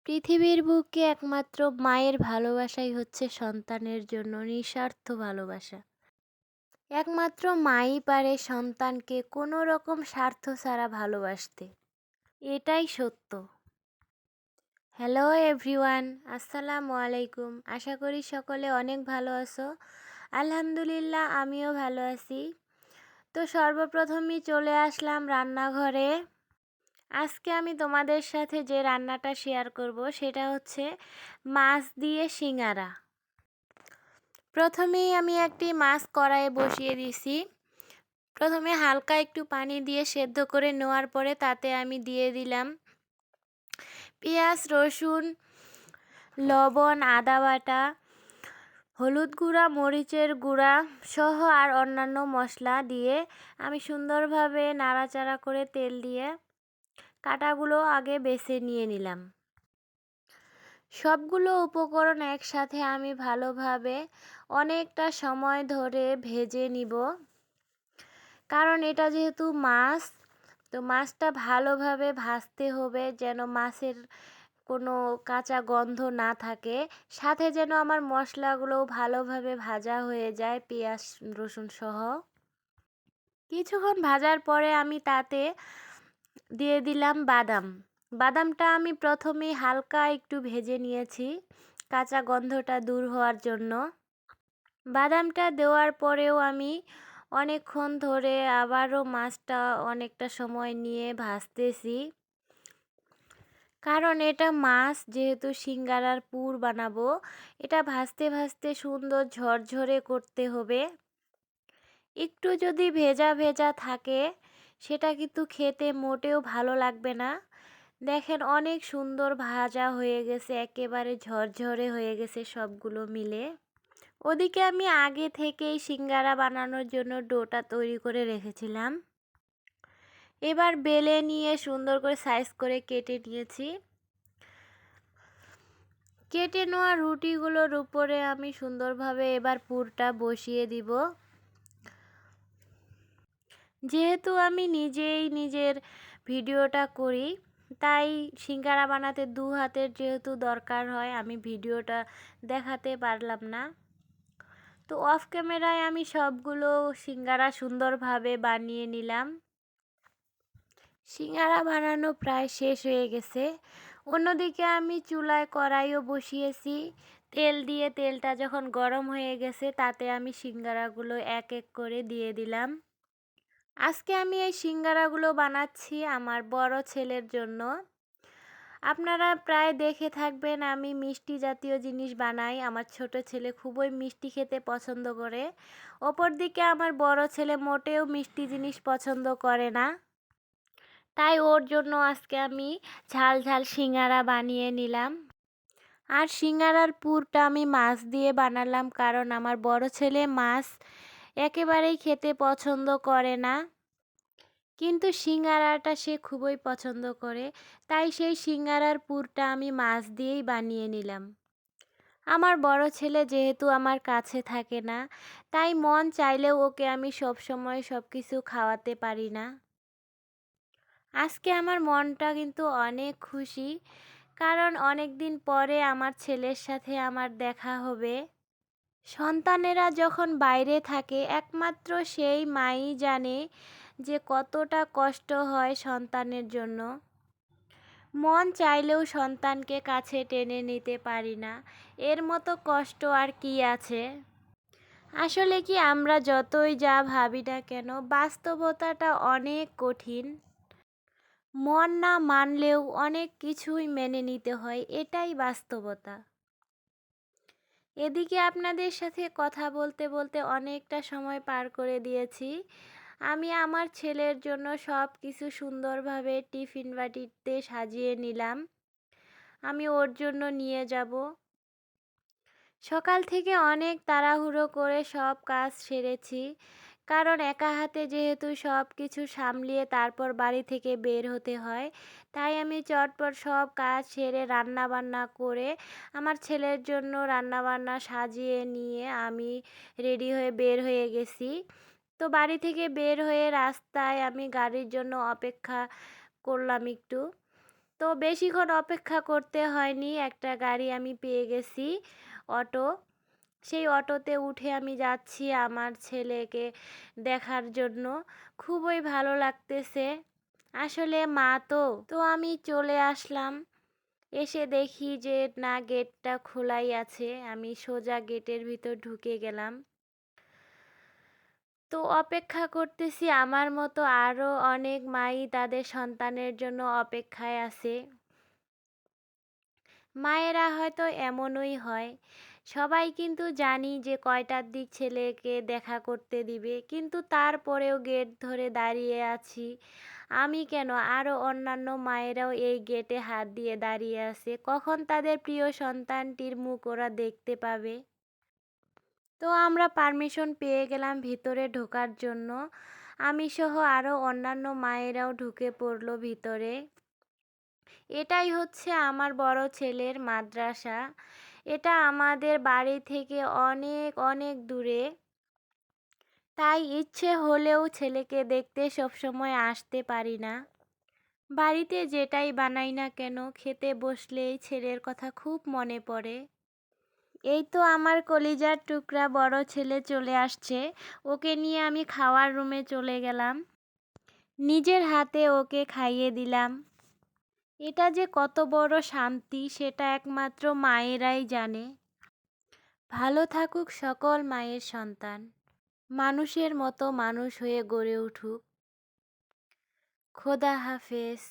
পৃথিবীর বুকে একমাত্র মায়ের ভালোবাসাই হচ্ছে সন্তানের জন্য নিঃস্বার্থ ভালোবাসা। একমাত্র মাই পারে সন্তানকে কোনো রকম স্বার্থ ছাড়া ভালোবাসতে। এটাই সত্য। হ্যালো এভরিওয়ান, আসসালামু আলাইকুম। আশা করি সকলে অনেক ভালো আছো। আলহামদুলিল্লাহ, আমিও ভালো আছি। তো সর্বপ্রথমই চলে আসলাম রান্নাঘরে। আজকে আমি তোমাদের সাথে যে রান্নাটা শেয়ার করব সেটা হচ্ছে মাছ দিয়ে সিঙ্গারা। প্রথমেই আমি একটি মাছ কড়াইয়ে বসিয়ে দিছি। প্রথমে হালকা একটু পানি দিয়ে সেদ্ধ করে নেওয়ার পরে তাতে আমি দিয়ে দিলাম পেঁয়াজ, রসুন, লবণ, আদা বাটা, হলুদ গুঁড়া, মরিচের গুঁড়া সহ আর অন্যান্য মশলা দিয়ে আমি সুন্দরভাবে নাড়াচাড়া করে তেল দিয়ে কাটাগুলো আগে বেছে নিয়ে নিলাম। সবগুলো উপকরণ একসাথে আমি ভালোভাবে অনেকটা সময় ধরে ভেজে নিব, কারণ এটা যেহেতু মাছ, তো মাছটা ভালোভাবে ভাজতে হবে যেন মাছের কোনো কাঁচা গন্ধ না থাকে, সাথে যেন আমার মশলাগুলোও ভালোভাবে ভাজা হয়ে যায় পেঁয়াজ রসুন সহ। কিছুক্ষণ ভাজার পরে আমি তাতে দিয়ে দিলাম বাদাম। বাদামটা আমি প্রথমেই হালকা একটু ভেজে নিয়েছি কাঁচা গন্ধটা দূর হওয়ার জন্য। বাদামটা দেওয়ার পরেও আমি অনেকক্ষণ ধরে আবারও মাছটা অনেকটা সময় নিয়ে ভাজতেছি, কারণ এটা মাছ যেহেতু সিঙ্গারার পুর বানাবো, এটা ভাজতে ভাজতে সুন্দর ঝরঝরে করতে হবে। একটু যদি ভেজা ভেজা থাকে সেটা কিন্তু খেতে মোটেও ভালো লাগবে না। দেখেন অনেক সুন্দর ভাজা হয়ে গেছে, একেবারে ঝরঝরে হয়ে গেছে সবগুলো মিলে। ওদিকে আমি আগে থেকেই সিঙ্গারা বানানোর জন্য ডোটা তৈরি করে রেখেছিলাম। এবার বেলে নিয়ে সুন্দর করে সাইজ করে কেটে নিয়েছি। কেটে নেওয়া রুটিগুলোর উপরে আমি সুন্দরভাবে এবার পুরটা বসিয়ে দিব। যেহেতু আমি নিজেই নিজের ভিডিওটা করি, তাই সিঙ্গারা বানাতে দু হাতের যেহেতু দরকার হয়, আমি ভিডিওটা দেখাতে পারলাম না। তো অফ ক্যামেরায় আমি সবগুলো সিঙ্গারা সুন্দরভাবে বানিয়ে নিলাম। সিঙ্গারা বানানো প্রায় শেষ হয়ে গেছে। অন্যদিকে আমি চুলায় কড়াইও বসিয়েছি। তেল দিয়ে তেলটা যখন গরম হয়ে গেছে তাতে আমি সিঙ্গারাগুলো এক এক করে দিয়ে দিলাম। আজকে আমি এই সিঙ্গারাগুলো বানাচ্ছি আমার বড় ছেলের জন্য। আপনারা প্রায় দেখে থাকবেন আমি মিষ্টি জাতীয় জিনিস বানাই। আমার ছোট ছেলে খুবই মিষ্টি খেতে পছন্দ করে। অপরদিকে আমার বড় ছেলে মোটেও মিষ্টি জিনিস পছন্দ করে না। তাই ওর জন্য আজকে আমি ঝাল ঝাল সিঙ্গারা বানিয়ে নিলাম। আর সিঙ্গারার পুরটা আমি মাছ দিয়ে বানালাম, কারণ আমার বড় ছেলে মাছ একেবারেই খেতে পছন্দ করে না, কিন্তু সিঙ্গারাটা সে খুবই পছন্দ করে। তাই সেই সিঙ্গারার পুরটা আমি মাছ দিয়েই বানিয়ে নিলাম। আমার বড় ছেলে যেহেতু আমার কাছে থাকে না, তাই মন চাইলেও ওকে আমি সবসময় সব কিছু খাওয়াতে পারি না। আজকে আমার মনটা কিন্তু অনেক খুশি, কারণ অনেক দিন পরে আমার ছেলের সাথে আমার দেখা হবে। সন্তানেরা যখন বাইরে থাকে একমাত্র সেই মাই জানে যে কতটা কষ্ট হয় সন্তানের জন্য। মন চাইলেও সন্তানকে কাছে টেনে নিতে পারি না, এর মতো কষ্ট আর কি আছে। আসলে কি আমরা যতই যা ভাবি না কেন, বাস্তবতাটা অনেক কঠিন। মন না মানলেও অনেক কিছুই মেনে নিতে হয়, এটাই বাস্তবতা। এদিকে আপনাদের সাথে কথা বলতে বলতে অনেকটা সময় পার করে দিয়েছি। আমি আমার ছেলের জন্য সব কিছু সুন্দরভাবে টিফিন বাটিতে সাজিয়ে নিলাম। আমি ওর জন্য নিয়ে যাব। সকাল থেকে অনেক তাড়াহুড়ো করে সব কাজ সেরেছি, কারণ একা হাতে যেহেতু সব কিছু সামলিয়ে তারপর বাড়ি থেকে বের হতে হয়, তাই আমি চটপট সব কাজ সেরে রান্না বান্না করে আমার ছেলের জন্য রান্না বান্না সাজিয়ে নিয়ে আমি রেডি হয়ে বের হয়ে গেছি। তো বাড়ি থেকে বের হয়ে রাস্তায় আমি গাড়ির জন্য অপেক্ষা করলাম একটু। তো বেশিক্ষণ অপেক্ষা করতে হয়নি, একটা গাড়ি আমি পেয়ে গেছি, অটো। সেই অটোতে উঠে আমি যাচ্ছি আমার ছেলেকে দেখার জন্য। খুবই ভালো লাগতেছে, আসলে মা তো তো আমি চলে আসলাম। এসে দেখি যে না, গেটটা খোলাই আছে। আমি সোজা গেটের ভিতর ঢুকে গেলাম। তো অপেক্ষা করতেছি, আমার মতো আরও অনেক মাই তাদের সন্তানের জন্য অপেক্ষায় আছে। মায়েরা হয়তো এমনই হয়, সবাই কিন্তু জানি যে কয়টার দিক ছেলেকে দেখা করতে দিবে, কিন্তু তারপরেও গেট ধরে দাঁড়িয়ে আছি। আমি কেন, আরও অন্যান্য মায়েরাও এই গেটে হাত দিয়ে দাঁড়িয়ে আছে, কখন তাদের প্রিয় সন্তানটির মুখ ওরা দেখতে পাবে। তো আমরা পারমিশন পেয়ে গেলাম ভিতরে ঢোকার জন্য। আমি সহ আরও অন্যান্য মায়েরাও ঢুকে পড়লো ভিতরে। এটাই হচ্ছে আমার বড় ছেলের মাদ্রাসা। এটা আমাদের বাড়ি থেকে অনেক অনেক দূরে, তাই ইচ্ছে হলেও ছেলেকে দেখতে সবসময় আসতে পারি না। বাড়িতে যেটাই বানাই না কেন, খেতে বসলেই ছেলের কথা খুব মনে পড়ে। এই তো আমার কলিজার টুকরা বড় ছেলে চলে আসছে, ওকে নিয়ে আমি খাওয়ার রুমে চলে গেলাম। নিজের হাতে ওকে খাইয়ে দিলাম। এটা যে কত বড় শান্তি সেটা একমাত্র মায়েরাই জানে। ভালো থাকুক সকল মায়ের সন্তান, মানুষের মতো মানুষ হয়ে গড়ে উঠুক। খোদা হাফেজ।